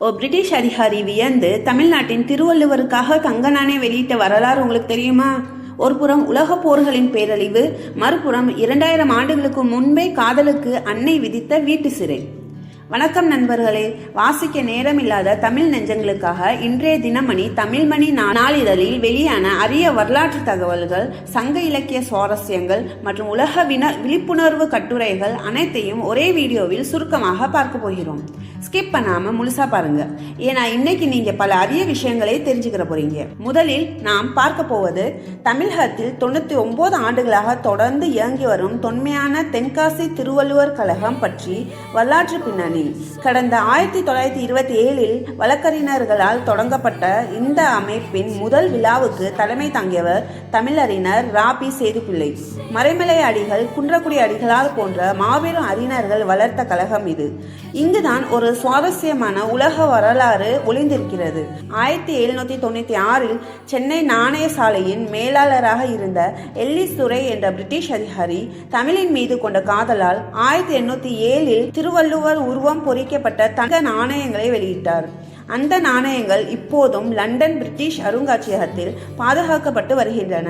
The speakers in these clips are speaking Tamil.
பிரிட்டிஷ் அதிகாரி வியந்து தமிழ்நாட்டின் திருவள்ளுவருக்காக தங்க நாணயம் வெளியிட்ட வரலாறு உங்களுக்கு தெரியுமா? ஒரு புறம் உலக போர்களின் பேரழிவு, மறுபுறம் 2000 ஆண்டுகளுக்கு முன்பே காதலுக்கு அன்னை விதித்த வீட்டு சிறை. வணக்கம் நண்பர்களே, வாசிக்க நேரமில்லாத தமிழ் நெஞ்சங்களுக்காக இன்றைய தினமணி தமிழ்மணி நாளிதழில் வெளியான அரிய வரலாற்று தகவல்கள், சங்க இலக்கிய சுவாரஸ்யங்கள் மற்றும் உலக விழிப்புணர்வு கட்டுரைகள் அனைத்தையும் ஒரே வீடியோவில் சுருக்கமாக பார்க்க போகிறோம். ஸ்கிப் பண்ணாம முழுசா பாருங்க, ஏன்னா இன்னைக்கு நீங்க பல அரிய விஷயங்களை தெரிஞ்சுக்கிற போறீங்க. முதலில் நாம் பார்க்க போவது தமிழகத்தில் 99 ஆண்டுகளாக தொடர்ந்து இயங்கி வரும் தொன்மையான தென்காசி திருவள்ளுவர் கழகம் பற்றி வரலாற்று பின்னணி. கடந்த 1927 வழக்கறிஞர்களால் தொடங்கப்பட்ட இந்த அமைப்பின் முதல் விழாவுக்கு தலைமை தாங்கியவர் தமிழறிஞர் ராபி சேதுப்பிள்ளை. மறைமலை அடிகள், குன்றக்குடி அடிகளார் போன்ற மாபெரும் அறிஞர்கள் வளர்த்த கழகம் இது. இங்குதான் ஒரு சுவாரஸ்யமான உலக வரலாறு ஒளிந்திருக்கிறது. 1796 சென்னை நாணய சாலையின் மேலாளராக இருந்த எல்லிஸ் துரை என்ற பிரிட்டிஷ் அதிகாரி தமிழின் மீது கொண்ட காதலால் 1807 திருவள்ளுவர் உருவம் பொறிக்கப்பட்ட தங்க நாணயங்களை வெளியிட்டார். அந்த நாணயங்கள் இப்போதும் லண்டன் பிரிட்டிஷ் அருங்காட்சியகத்தில் பாதுகாக்கப்பட்டு வருகின்றன.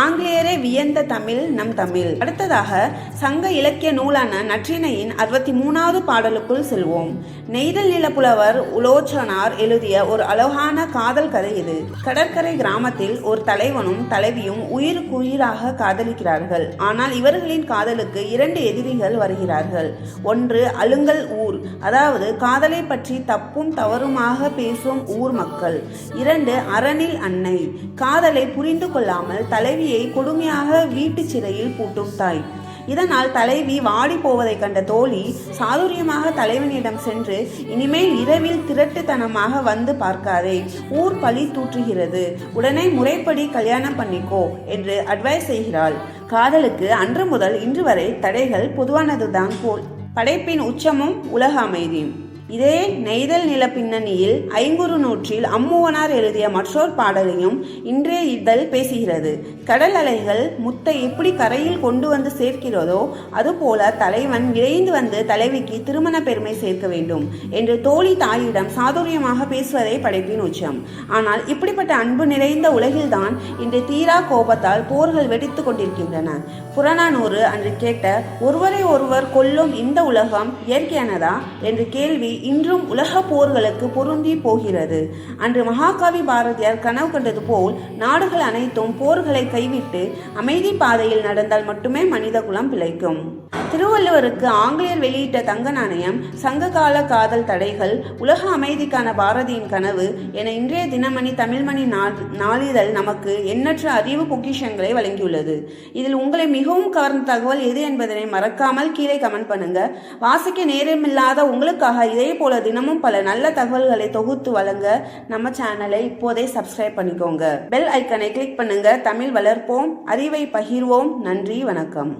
ஆங்கிலேயரே வியந்த தமிழ் நம் தமிழ். அடுத்ததாக சங்க இலக்கிய நூலான நற்றிணையின் 63வது பாடலுக்குள் செல்வோம். நெய்தல் நிலப்புலவர் உலோச்சனார் எழுதிய ஒரு அழகான காதல் கதை இது. கடற்கரை கிராமத்தில் ஒரு தலைவனும் தலைவியும் உயிருக்குயிராக காதலிக்கிறார்கள். ஆனால் இவர்களின் காதலுக்கு 2 எதிரிகள் வருகிறார்கள். ஒன்று அலுங்கல் ஊர், அதாவது காதலை பற்றி தப்பும் தவறுமாக பேசும் ஊர் மக்கள். 2 அரணில் அன்னை, காதலை புரிந்து கொள்ளாமல் தலைவியை கொடுமையாக வீட்டு சிறையில் பூட்டும் தாய். இதனால் தலைவி வாடி போவதை கண்ட தோழி சாதுரியமாக தலைவனிடம் சென்று, இனிமேல் இரவில் திரட்டுத்தனமாக வந்து பார்க்காதே, ஊர் பழி தூற்றுகிறது, உடனே முறைப்படி கல்யாணம் பண்ணிக்கோ என்று அட்வைஸ் செய்கிறாள். காதலுக்கு அன்று முதல் இன்று வரை தடைகள் பொதுவானதுதான் போல். படைப்பின் உச்சமும் உலக அமைதியும். இதே நெய்தல் நில பின்னணியில் ஐங்குறு நூற்றில் அம்முவனார் எழுதிய மற்றொரு பாடலையும் இன்றைய இதழ் பேசுகிறது. கடல் அலைகள் முத்தை எப்படி கரையில் கொண்டு வந்து சேர்க்கிறதோ அதுபோல தலைவன் விரைந்து வந்து தலைவிக்கு திருமண பெருமை சேர்க்க வேண்டும் என்று தோழி தாயிடம் சாதுரியமாக பேசுவதை படைப்பின் உச்சம். ஆனால் இப்படிப்பட்ட அன்பு நிறைந்த உலகில்தான் இன்று தீரா கோபத்தால் போர்கள் வெடித்து கொண்டிருக்கின்றன. புறநானூறு அன்று கேட்ட ஒருவரை ஒருவர் கொல்லும் இந்த உலகம் இயற்கையானதா என்ற கேள்வி இன்றும் உலக போர்களுக்கு பொருந்தி போகிறது. அன்று மகாகவி பாரதியார் கனவு கண்டது போல் நாடுகள் அனைத்தும் போர்களை கைவிட்டு அமைதி பாதையில் நடந்தால் மட்டுமே மனித குலம் பிழைக்கும். திருவள்ளுவருக்கு ஆங்கிலேயர் வெளியிட்ட தங்க நாணயம், சங்ககால காதல் தடைகள், உலக அமைதிக்கான பாரதியின் கனவு என இன்றைய தினமணி தமிழ்மணி நாளிதழ் நமக்கு எண்ணற்ற அறிவு பொக்கிஷங்களை வழங்கியுள்ளது. இதில் உங்களை மிகவும் கவர்ந்த தகவல் எது என்பதனை மறக்காமல் கீழே கமெண்ட் பண்ணுங்க. வாசிக்க நேரமில்லாத உங்களுக்காக இதே போல தினமும் பல நல்ல தகவல்களை தொகுத்து வழங்க நம்ம சேனலை இப்போதே சப்ஸ்கிரைப் பண்ணிக்கோங்க. பெல் ஐக்கனை கிளிக் பண்ணுங்க. தமிழ் வளர்ப்போம், அறிவை பகிர்வோம். நன்றி, வணக்கம்.